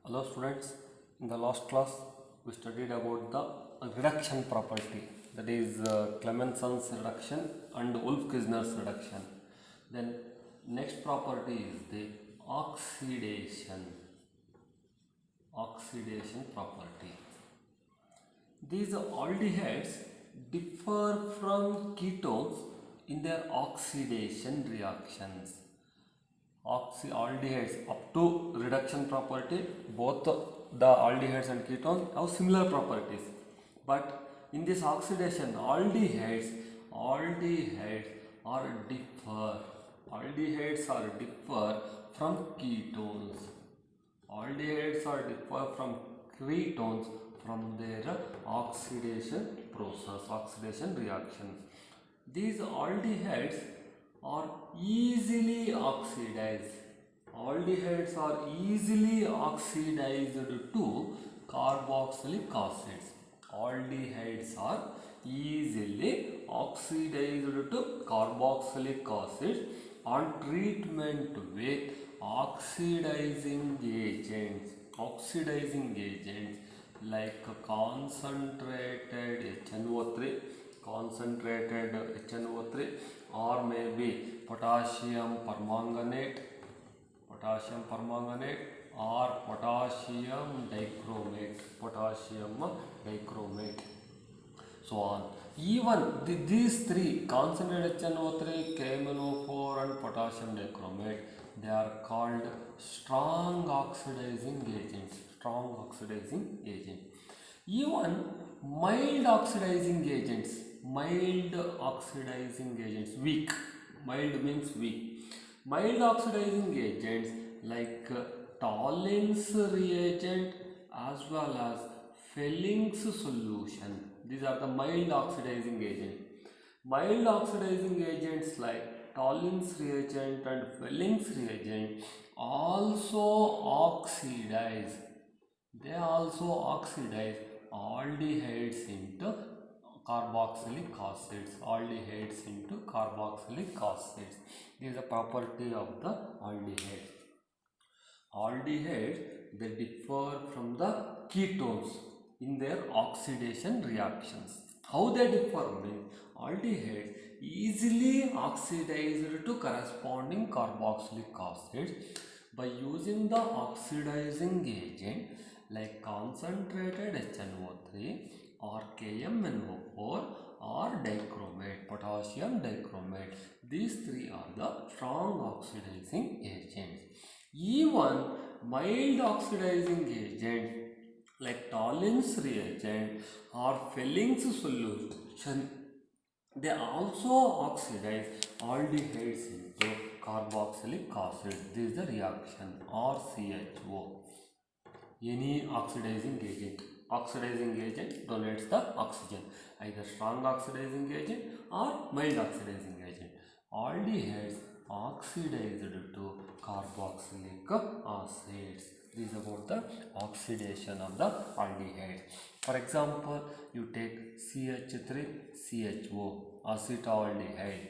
Hello students, in the last class we studied about the reduction property, that is Clemenson's reduction and Wolff-Kizner's reduction. Then next property is the oxidation property. These aldehydes differ from ketones in their oxidation reactions. Aldehydes up to reduction property, both the aldehydes and ketones have similar properties, but in this oxidation aldehydes are differ from ketones. Aldehydes are differ from ketones from their oxidation process, oxidation reaction. These aldehydes are easily oxidized. Aldehydes are easily oxidized to carboxylic acids. Aldehydes are easily oxidized to carboxylic acids on treatment with oxidizing agents like concentrated HNO3 or maybe potassium permanganate or potassium dichromate, so on. Even these three, concentrated HNO3, KMnO4 and potassium dichromate, they are called strong oxidizing agents. Even mild oxidizing agents, weak. Mild means weak. Mild oxidizing agents like Tollin's reagent as well as Felling's solution. These are the mild oxidizing agents. Mild oxidizing agents like Tollin's reagent and Felling's reagent also oxidize. They also oxidize aldehydes into carboxylic acids. This is a property of the aldehydes. Aldehydes, they differ from the ketones in their oxidation reactions. How they differ means aldehydes easily oxidized to corresponding carboxylic acids by using the oxidizing agent like concentrated HNO3 or KMnO4 or dichromate, potassium dichromate. These three are the strong oxidizing agents. Even mild oxidizing agent like Tollin's reagent or Felling's solution, they also oxidize aldehydes into carboxylic acid. This is the reaction RCHO. Any oxidizing agent donates the oxygen, either strong oxidizing agent or mild oxidizing agent. Aldehydes oxidized to carboxylic acids. This is about the oxidation of the aldehydes. For example, you take CH3CHO, acetaldehyde.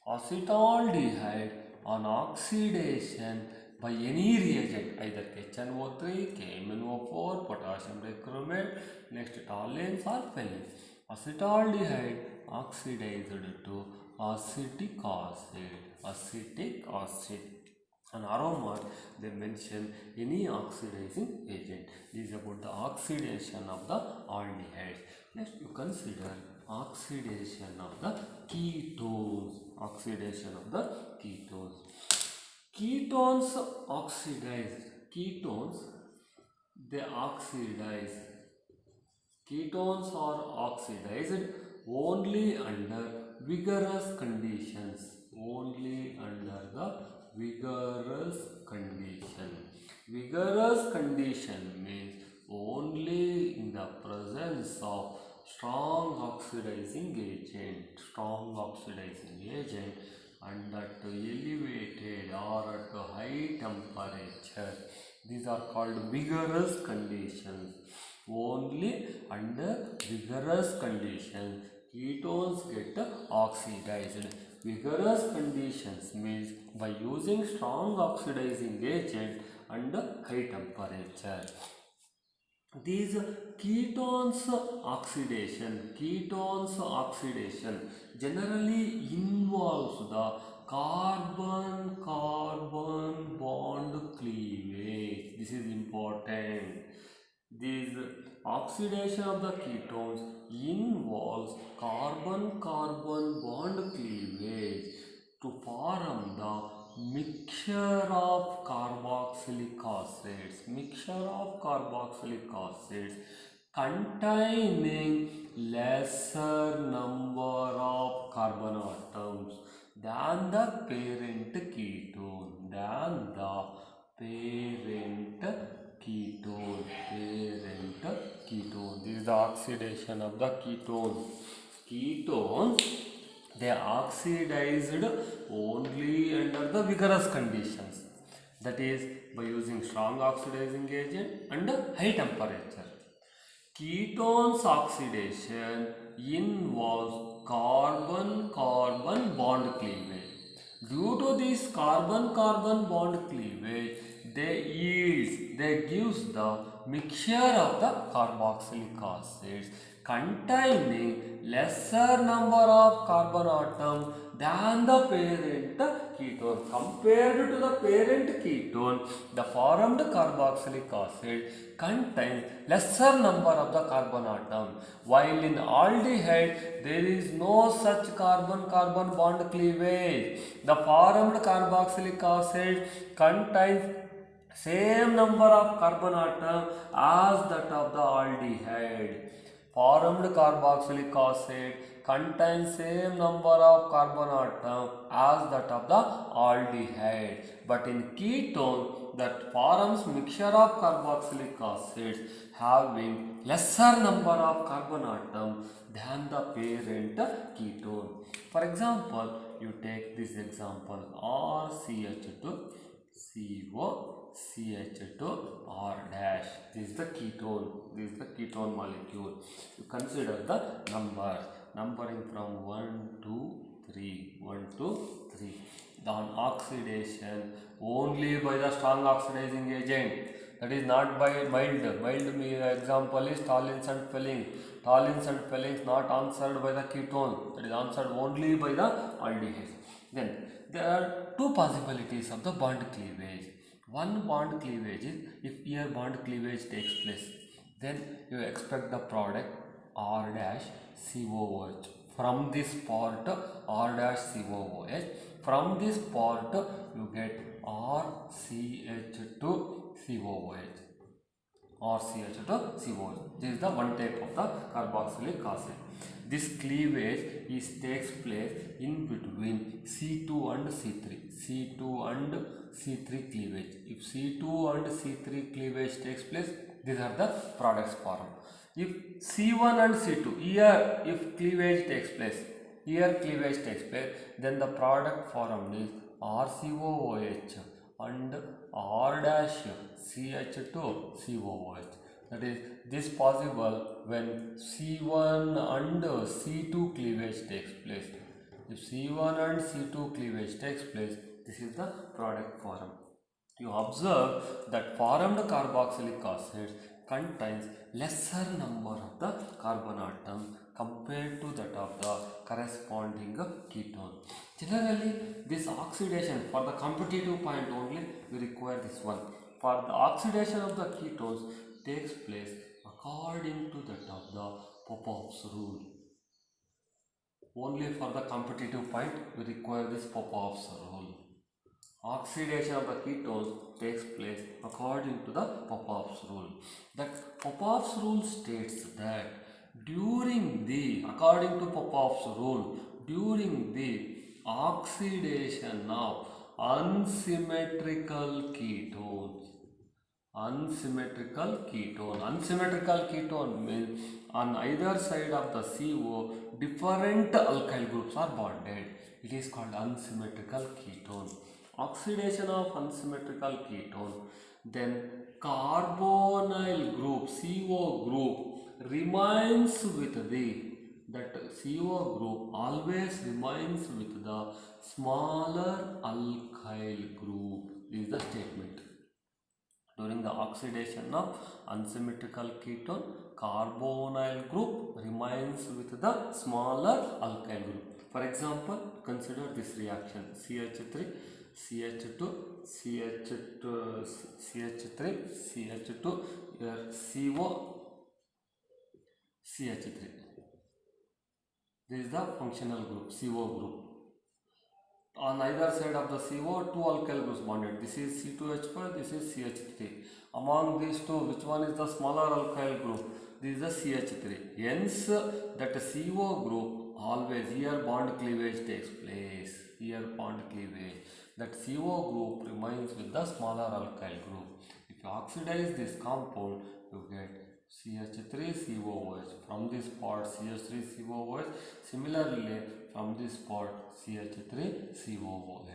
Acetaldehyde on oxidation by any reagent, either HNO3, KMnO4, potassium dichromate, next Tollin's or Felling's. Acetaldehyde oxidized to acetic acid. And aroma, they mention any oxidizing agent. This is about the oxidation of the aldehydes. Next, you consider oxidation of the ketones. Ketones oxidize. Ketones are oxidized only under vigorous conditions. Vigorous condition means only in the presence of strong oxidizing agent and at elevated or at high temperature. These are called vigorous conditions. Only under vigorous conditions ketones get oxidized. Vigorous conditions means by using strong oxidizing agent and high temperature. These ketones oxidation generally involves the carbon-carbon bond cleavage. This is important. This oxidation of the ketones involves carbon-carbon bond cleavage to form the mixture of carboxylic acids containing lesser number of carbon atoms than the parent ketone. This is the oxidation of the ketone. Ketones, they oxidized only under the vigorous conditions, that is by using strong oxidizing agent and high temperature. Ketones oxidation involves carbon-carbon bond cleavage. Due to this carbon-carbon bond cleavage, they gives the mixture of the carboxylic acids containing lesser number of carbon atom than the parent ketone. Compared to the parent ketone, the formed carboxylic acid contains lesser number of the carbon atom, while in aldehyde there is no such carbon-carbon bond cleavage. The formed carboxylic acid contains same number of carbon atom as that of the aldehyde. Formed carboxylic acid contains same number of carbon atom as that of the aldehyde. But in ketone, that forms mixture of carboxylic acids having lesser number of carbon atom than the parent ketone. For example, you take this example RCH2 CO CH2 R dash. This is the ketone molecule. You consider the numbering from 1 to 3. On oxidation only by the strong oxidizing agent, that is not by mild. Example is toluenes and phenolines not answered by the ketone, that is answered only by the aldehyde. Then there are two possibilities of the bond cleavage. One bond cleavage is, if here bond cleavage takes place, then you expect the product R dash COOH. From this part R dash COOH. From this part you get RCH2 COOH. This is the one type of the carboxylic acid. This cleavage takes place in between C2 and C3 cleavage. If C2 and C3 cleavage takes place, these are the products formed. If C1 and C2, here if cleavage takes place, then the product formed is RCOOH and R dash CH2 COOH. That is, this possible when C1 and C2 cleavage takes place. If C1 and C2 cleavage takes place, this is the product form. You observe that formed carboxylic acid contains lesser number of the carbon atom compared to that of the corresponding ketone. Generally, this oxidation, for the competitive point only, we require this one. For the oxidation of the ketones takes place according to that of the Popov's rule. Only for the competitive point, we require this Popov's rule. Oxidation of the ketones takes place according to the Popov's rule. That Popov's rule states that according to Popov's rule, during the oxidation of unsymmetrical ketone means on either side of the CO, different alkyl groups are bonded. It is called unsymmetrical ketone. Oxidation of unsymmetrical ketone, then carbonyl group, CO group, remains with that CO group always remains with the smaller alkyl group. This is the statement. During the oxidation of unsymmetrical ketone, carbonyl group remains with the smaller alkyl group. For example, consider this reaction: CH3, CH2, CH2, CH3, CH2, here CO, CH3. This is the functional group, CO group. On either side of the CO, two alkyl groups bonded. This is C2H4, this is CH3. Among these two, which one is the smaller alkyl group? This is the CH3. Hence, that CO group always here bond cleavage takes place. Here bond cleavage. That CO group remains with the smaller alkyl group. If you oxidize this compound, you get CH3COOH. From this part CH3COOH. Similarly, from this part CH3COOH.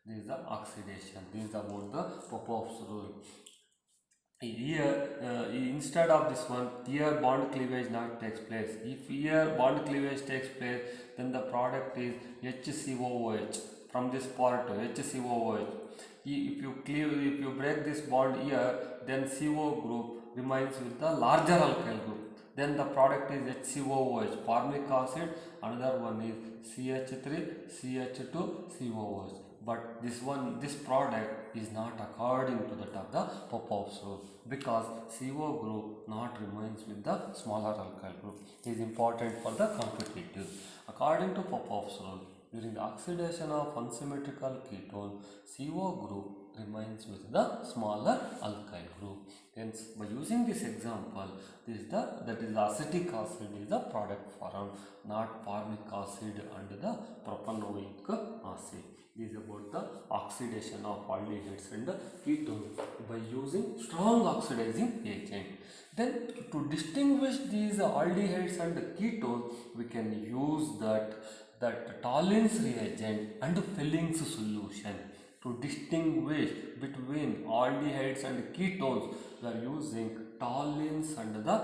This is the oxidation. This is about the Popov's rule. Here, instead of this one, here bond cleavage not takes place. If here bond cleavage takes place, then the product is HCOOH. From this part HCOOH. If you break this bond here, then CO group remains with the larger alkyl group. Then the product is HCOOH, formic acid. Another one is CH3, CH2, COOH. But this product is not according to that of the Popov's rule, because CO group not remains with the smaller alkyl group. It is important for the competitive. According to Popov's rule, during the oxidation of unsymmetrical ketone, CO group remains with the smaller alkyl group. Hence, by using this example, that is acetic acid is the product formed, not formic acid and the propanoic acid. This is about the oxidation of aldehydes and ketones by using strong oxidizing agent. Then, to distinguish these aldehydes and ketones, we can use that Tollens reagent and Fellings solution. To distinguish between aldehydes and ketones, we are using Tollens and the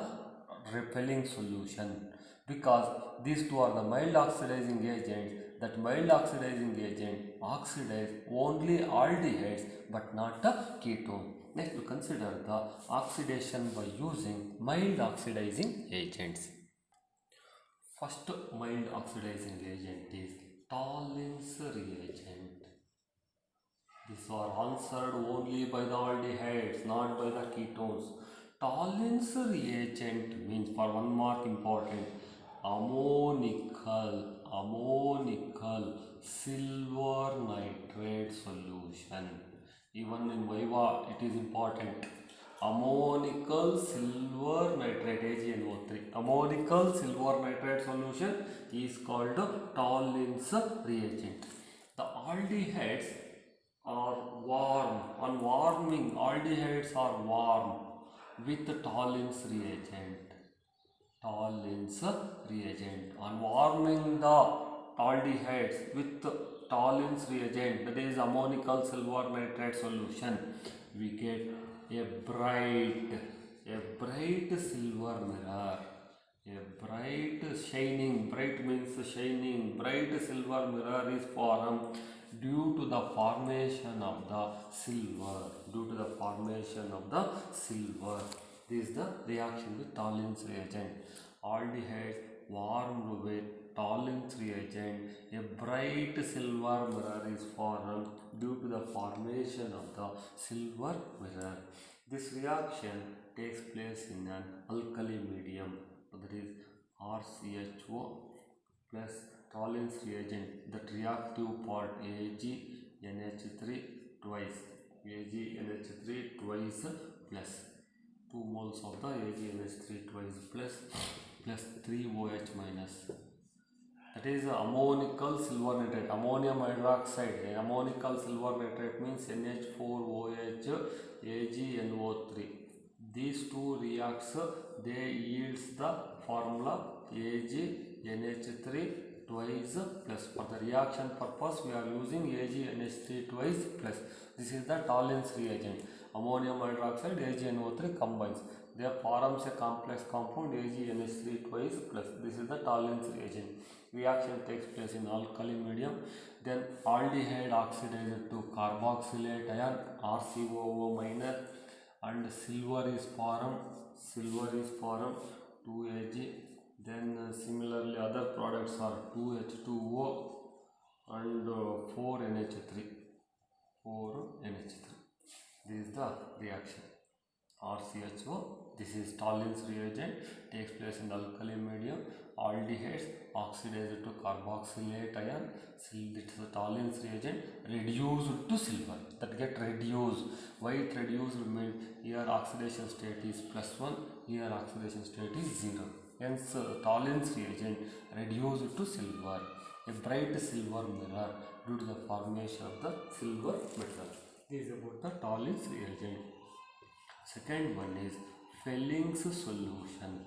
Fellings solution, because these two are the mild oxidizing agents. That mild oxidizing agent oxidize only aldehydes but not the ketone. Next, we consider the oxidation by using mild oxidizing agents. First mild oxidizing agent is Tollens reagent. These are answered only by the aldehydes, not by the ketones. Tollens reagent means, for one mark important, ammonical silver nitrate solution. Even in Viva it is important. Ammonical silver nitrate, AgNO3. Ammonical silver nitrate solution is called Tollens reagent. The aldehydes are warm. On warming, aldehydes are warm with Tollens reagent. Tollens reagent. On warming the aldehydes with Tollens reagent, that is ammonical silver nitrate solution, we get a bright silver mirror. A bright shining, bright means shining, bright silver mirror is formed due to the formation of the silver. This is the reaction with Tollens reagent. Aldehydes warmed with Tollens reagent, a bright silver mirror is formed due to the formation of the silver mirror. This reaction takes place in an alkali medium, that is RCHO plus Tollens reagent. That reactive part AgNH3 twice, plus 2 moles of the AgNH3 twice plus 3 OH minus. That is ammonical silver nitrate, ammonium hydroxide. Ammonical silver nitrate means NH4OH AgNO3. These two reacts, they yields the formula AgNH3 twice plus. For the reaction purpose, we are using AgNH3 twice plus. This is the Tollens reagent. Ammonium hydroxide, AgNO3 combines. They forms a complex compound AgNH3 twice plus. This is the Tollens reagent. Reaction takes place in alkali medium. Then aldehyde oxidized to carboxylate ion, RCOO minus. and silver is formed 2Ag. Then similarly other products are 2H2O and 4NH3. This is the reaction. RCHO, this is Stallin's reagent, takes place in the alkali medium. Aldehydes oxidize to carboxylate ion. This is Stallin's reagent reduced to silver, that get reduced. Why it reduced means here oxidation state is +1, here oxidation state is 0. Hence Stallin's reagent reduced to silver, a bright silver mirror due to the formation of the silver metal. This is about the Stallin's reagent. Second one is Felling's solution.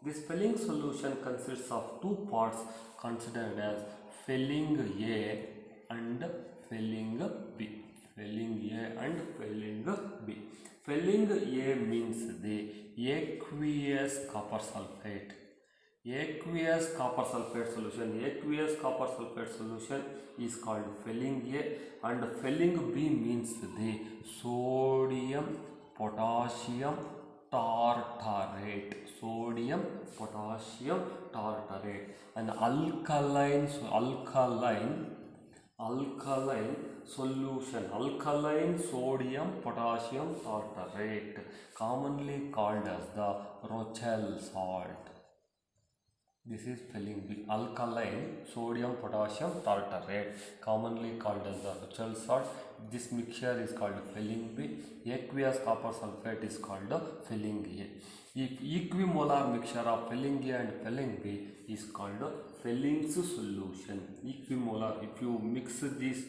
This Felling solution consists of two parts considered as Felling A and Felling B. Felling A means the aqueous copper sulfate. Aqueous copper sulfate solution is called Felling A, and Felling B means the sodium potassium tartarate. An alkaline solution, alkaline sodium potassium tartarate, commonly called as the Rochelle salt. This is Felling B, alkaline sodium potassium tartarate, commonly called as the Rochelle salt. This mixture is called Felling B. Aqueous copper sulfate is called Felling A. If equimolar mixture of Felling A and Felling B is called Felling's solution. Equimolar, if you mix these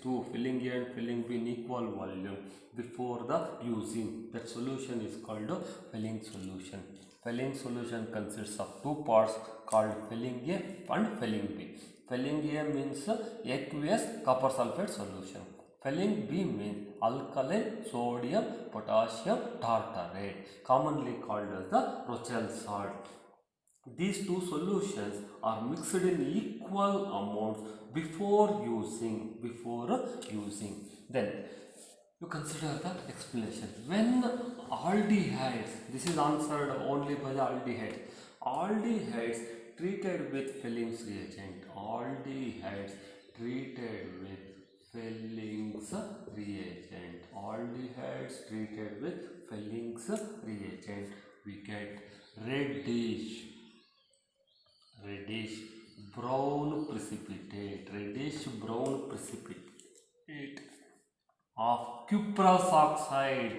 two, Felling A and Felling B, in equal volume before the using, that solution is called Felling solution. Felling solution consists of two parts called Felling A and Felling B. Felling A means aqueous copper sulfate solution. Felling B means alkaline sodium potassium tartarate, commonly called as the Rochelle salt. These two solutions are mixed in equal amounts before using. Then you consider the explanation. When aldehydes, this is answered only by the aldehydes. Aldehydes treated with Felling's reagent. Aldehydes treated with Felling's reagent. We get reddish brown precipitate of cuprous oxide.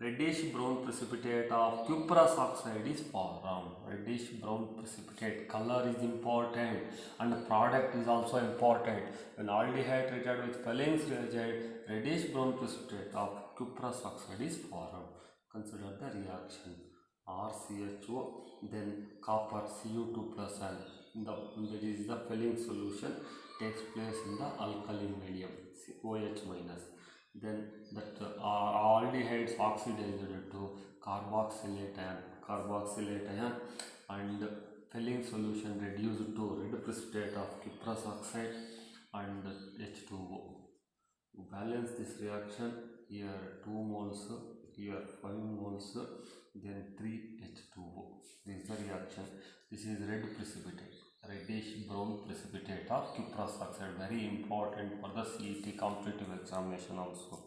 Reddish brown precipitate of cuprous oxide is formed. Reddish brown precipitate, color is important and the product is also important. When aldehyde treated with Felling's reagent, reddish brown precipitate of cuprous oxide is formed. Consider the reaction. RCHO, then copper Cu2 plus N. That is the Felling solution, takes place in the alkali medium, OH minus. Then that aldehydes oxidized to carboxylate ion, and Felling solution reduced to red precipitate of cuprous oxide and H2O. To balance this reaction, here 2 moles, here 5 moles, then 3H2O. This is the reaction. This is red precipitate, reddish brown precipitate of cuprous oxide, very important for the CET competitive examination also.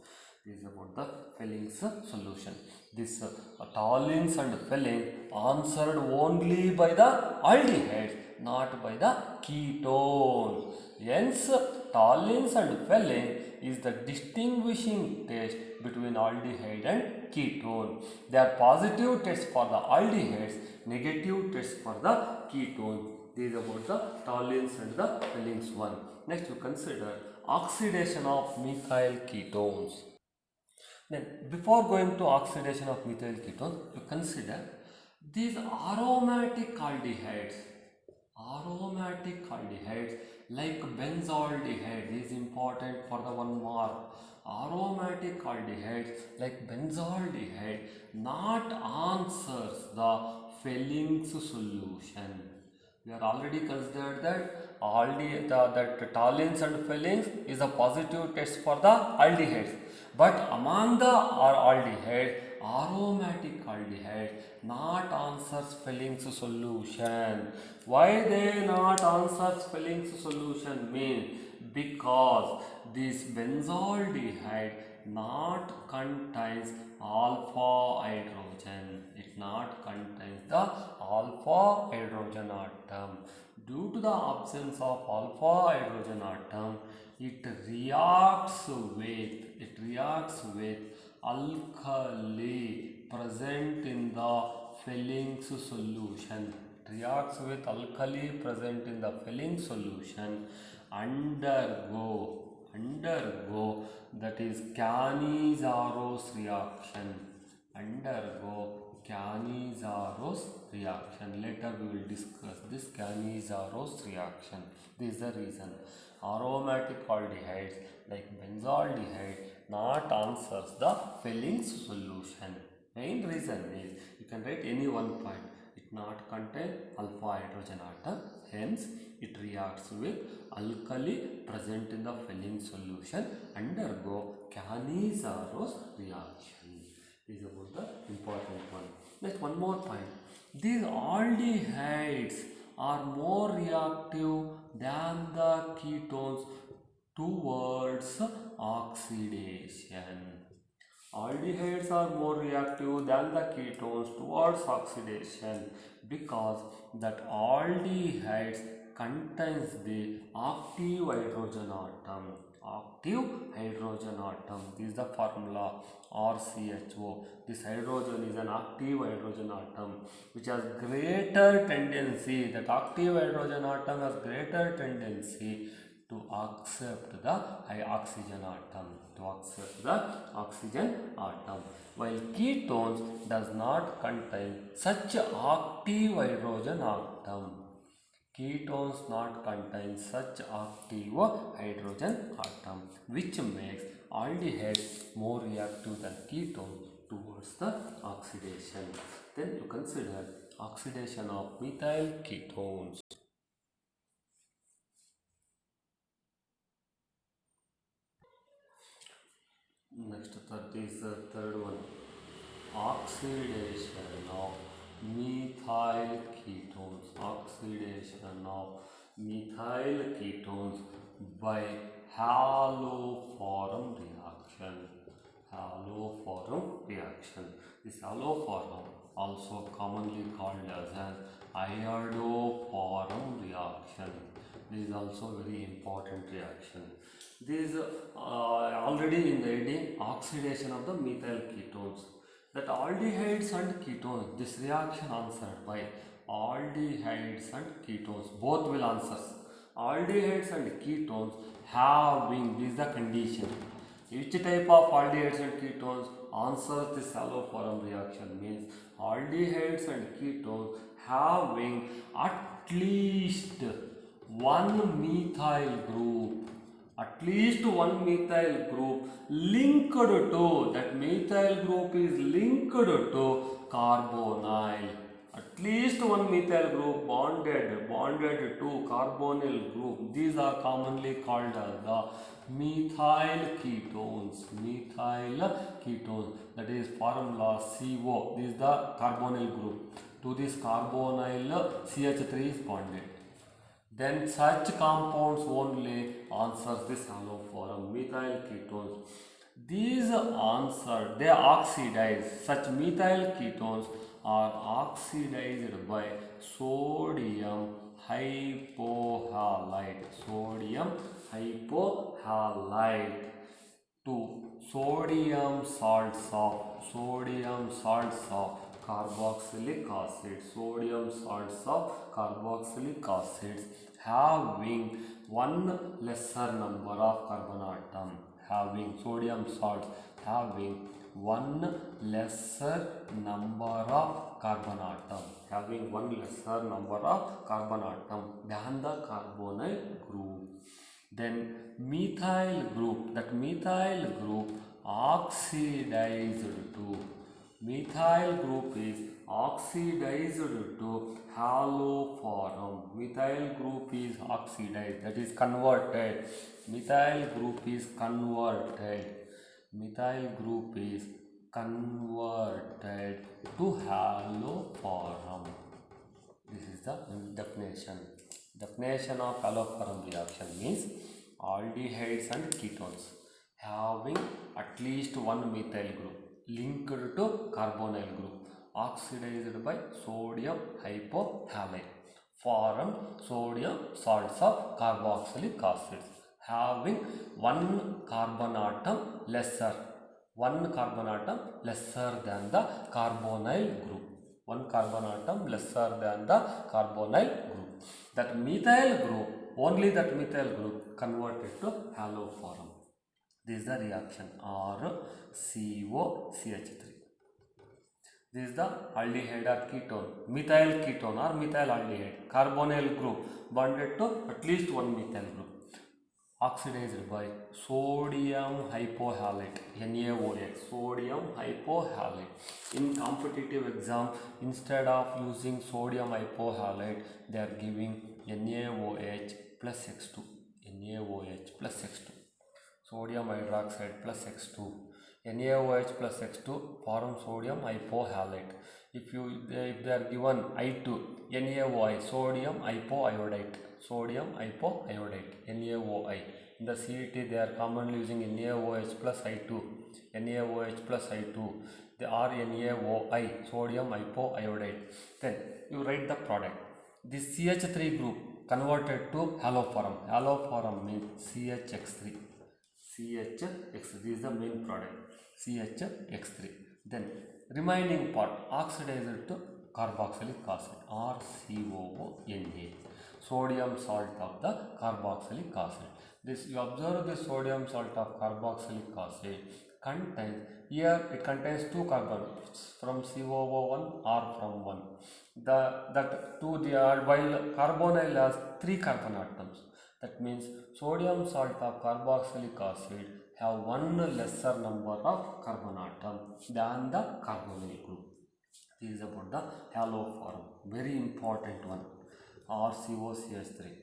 This is about the Felling's solution. This Stallin's and Felling answered only by the aldehydes, not by the ketone. Hence Stallin's and Felling is the distinguishing test between aldehyde and ketone. They are positive tests for the aldehydes, negative tests for the ketone. This is about the Stallin's and the Felling's one. Next you consider oxidation of methyl ketones. Then before going to oxidation of methyl ketones, you consider these aromatic aldehydes like benzaldehyde is important for the 1 mark. Aromatic aldehydes like benzaldehyde not answers the Felling's solution. We are already considered that that toluenes and phenylene is a positive test for the aldehydes. But among the aldehydes, aromatic aldehydes not answers Fehlings's solution. Why they not answers Fehlings's solution means because this benzaldehyde not contains alpha hydrogen. It not contains the alpha hydrogen atom. Due to the absence of alpha hydrogen atom, it reacts with alkali present in the Fehlings's solution. It reacts with alkali present in the Fehlings's solution, undergo that is Cannizaro's reaction. Undergo Cannizaro's reaction. Later we will discuss this Cannizaro's reaction. This is the reason aromatic aldehydes like benzaldehyde not answers the Fehlings's solution. Main reason is you can write any one point. It not contain alpha hydrogen atom, hence it reacts with alkali present in the Fehlings's solution, undergo Cannizaro's reaction. This is about the important one. Next, one more point. These aldehydes are more reactive than the ketones towards oxidation. Aldehydes are more reactive than the ketones towards oxidation because that aldehydes contains the active hydrogen atom. Active hydrogen atom. This is the formula RCHO. This hydrogen is an active hydrogen atom which has greater tendency. That active hydrogen atom has greater tendency to accept the oxygen atom. While ketones does not contain such active hydrogen atom. Ketones not contain such active hydrogen atom, which makes aldehydes more reactive than ketones towards the oxidation. Then you consider oxidation of methyl ketones. Next, third one. Oxidation of methyl ketones. Oxidation of methyl ketones by haloform reaction. Haloform reaction. This haloform also commonly called as an iodoform reaction. This is also very important reaction. This already in the heading oxidation of the methyl ketones. That aldehydes and ketones, this reaction answered by aldehydes and ketones, both will answer. Aldehydes and ketones having, this is the condition. Which type of aldehydes and ketones answers this haloform reaction means aldehydes and ketones having at least one methyl group. At least one methyl group linked to, that methyl group is linked to carbonyl. At least one methyl group bonded to carbonyl group. These are commonly called as the methyl ketones. Methyl ketones, that is formula CO. This is the carbonyl group. To this carbonyl CH3 is bonded. Then such compounds only answers this haloform methyl ketones. These answer, they oxidize. Such methyl ketones are oxidized by sodium hypohalite. Sodium hypohalite to sodium salts of carboxylic acid. Sodium salts of carboxylic acids having one lesser number of carbon atom. Having sodium salts having one lesser number of carbon atom. Having one lesser number of carbon atom than the carbonyl group. Then methyl group, that methyl group oxidized to Methyl group is oxidized to haloform. Methyl group is oxidized, that is converted. Methyl group is converted. Methyl group is converted to haloform. This is the definition. Definition of haloform reaction means aldehydes and ketones having at least one methyl group linked to carbonyl group oxidized by sodium hypohalite form sodium salts of carboxylic acids having one carbon atom lesser than the carbonyl group. One carbon atom lesser than the carbonyl group. That methyl group, only that methyl group converted to haloform. This is the reaction RCOCH3. This is the aldehyde or ketone, methyl ketone or methyl aldehyde, carbonyl group bonded to at least one methyl group, oxidized by sodium hypohalate, NaOH, sodium hypohalate. In competitive exam, instead of using sodium hypohalate, they are giving NaOH plus X2, NaOH plus X2, sodium hydroxide plus X2. NaOH plus X2 form sodium hypohalate. If they are given I2, NaOI, sodium hypoiodide, NaOI. In the CET they are commonly using NaOH plus I2, they are NaOI, sodium hypoiodide. Then you write the product. This CH3 group converted to haloform. Haloform means CHX3. This is the main product, CHX3. Then remaining part oxidized to carboxylic acid, RCOONA, sodium salt of the carboxylic acid. This you observe the sodium salt of carboxylic acid contains, here it contains two carbons from COO1 or from 1. While carbonyl has 3 carbon atoms. That means sodium salt of carboxylic acid have one lesser number of carbon atoms than the carbonyl group. This is about the haloform, very important one. RCOCH3,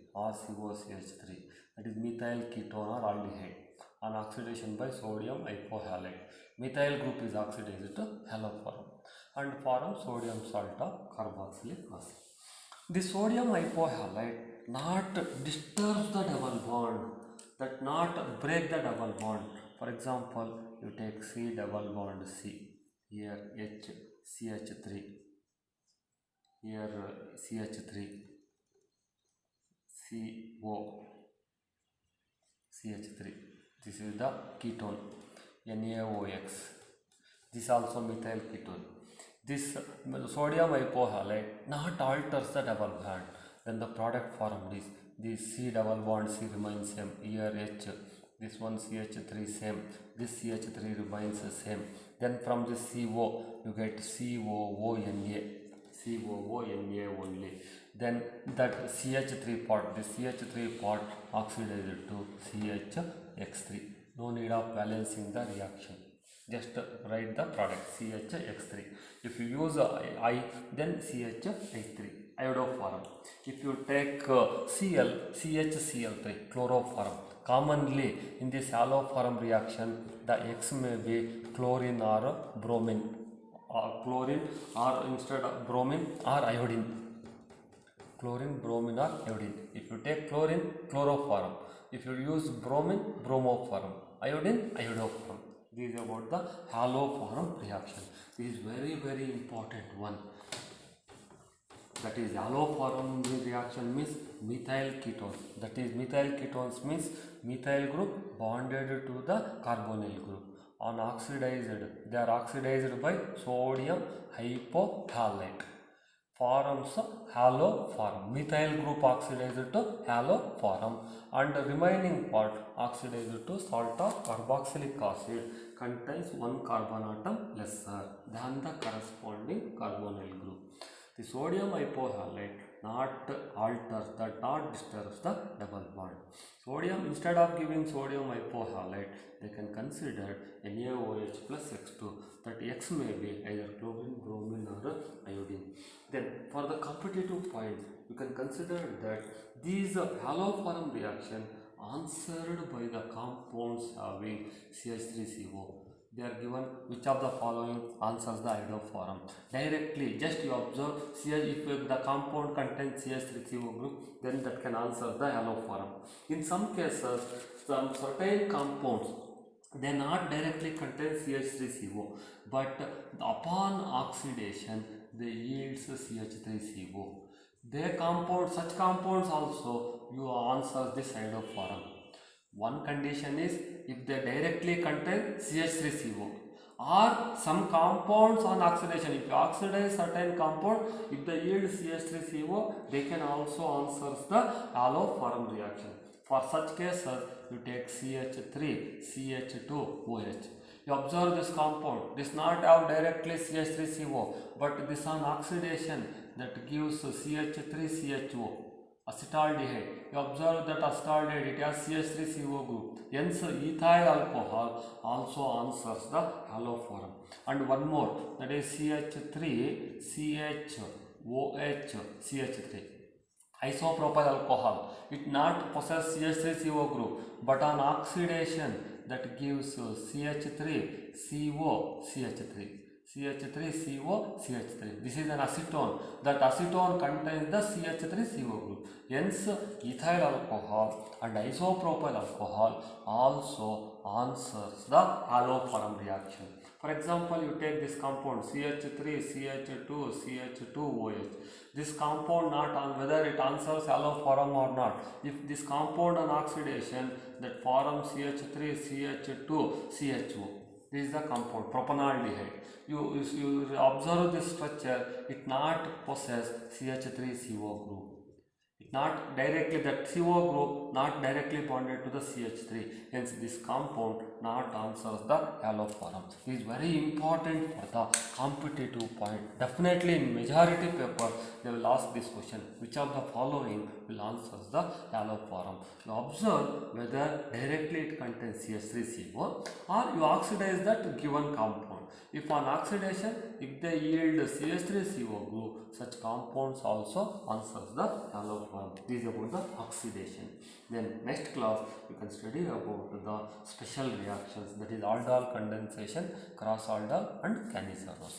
that is methyl ketone or aldehyde on oxidation by sodium hypohalate. Methyl group is oxidized to haloform and form sodium salt of carboxylic acid. The sodium hypohalite not disturbs the double bond, that not break the double bond. For example, you take C double bond C, here H, CH3, here CH3, CO, CH3. This is the ketone, NaOX. This also methyl ketone. This sodium hypohalite not alters the double bond. Then the product formed is this C double bond C remains same, here H, this one CH3 same, this CH3 remains the same. Then from this CO you get COONA only. Then that CH3 part, this CH3 part oxidized to CHX3. No need of balancing the reaction. Just write the product CHX3. If you use I, then CHI3, iodoform. If you take Cl, CHCl3, chloroform. Commonly in this haloform reaction, the X may be chlorine or bromine, chlorine or instead of bromine or iodine. Chlorine, bromine or iodine. If you take chlorine, chloroform. If you use bromine, bromoform. Iodine, iodoform. This is about the haloform reaction. This is very important one. That is haloform reaction means methyl ketones. That is methyl ketones means methyl group bonded to the carbonyl group. On oxidized, they are oxidized by sodium hypohalate. Forms haloform. Methyl group oxidized to haloform and the remaining part oxidized to salt of carboxylic acid contains one carbon atom lesser than the corresponding carbonyl group. The sodium hypohalate not alters, that not disturbs the double bond. Sodium, instead of giving sodium hypohalite, they can consider NaOH plus X2, that X may be either chlorine, bromine or iodine. Then for the competitive point, you can consider that these haloform reaction answered by the compounds having CH3CO. They are given which of the following answers the iodoform. Directly, just you observe CH, if the compound contains CH3CO group, then that can answer the haloform. In some cases, some certain compounds, they not directly contain CH3CO, but upon oxidation they yields CH3CO. They compound, such compounds also you answer this iodoform. One condition is if they directly contain CH3CO, or some compounds on oxidation, if you oxidize certain compound, if they yield CH3CO, they can also answer the haloform reaction. For such cases, you take CH3, CH2OH. You observe this compound, this not have directly CH3CO, but this on oxidation that gives CH3CHO, acetaldehyde. You observe that acetaldehyde, it has CH3CO group. Hence, ethyl alcohol also answers the haloform. And one more, that is CH3, CHOH, CH3. Isopropyl alcohol, it not possess CH3CO group, but on oxidation that gives CH3, CO, CH3. CH3CO, CH3. This is an acetone. That acetone contains the CH3CO group. Hence, ethyl alcohol and isopropyl alcohol also answers the haloform reaction. For example, you take this compound CH3, CH2, CH2OH. This compound not on whether it answers haloform or not. If this compound on oxidation that forms CH3, CH2, CHO. This is the compound propanaldehyde. You observe this structure, it not possess CH3CO group. It not directly, that CO group not directly bonded to the CH3. Hence this compound not answers the haloform. It is very important for the competitive point. Definitely in majority paper they will ask this question, which of the following will answer the haloform. You observe whether directly it contains CH3CO or you oxidize that given compound. If on oxidation, if they yield CH3CO group, such compounds also answers the haloform. This is about the oxidation. Then next class you can study about the special reactions, that is aldol condensation, cross aldol and Cannizzaro.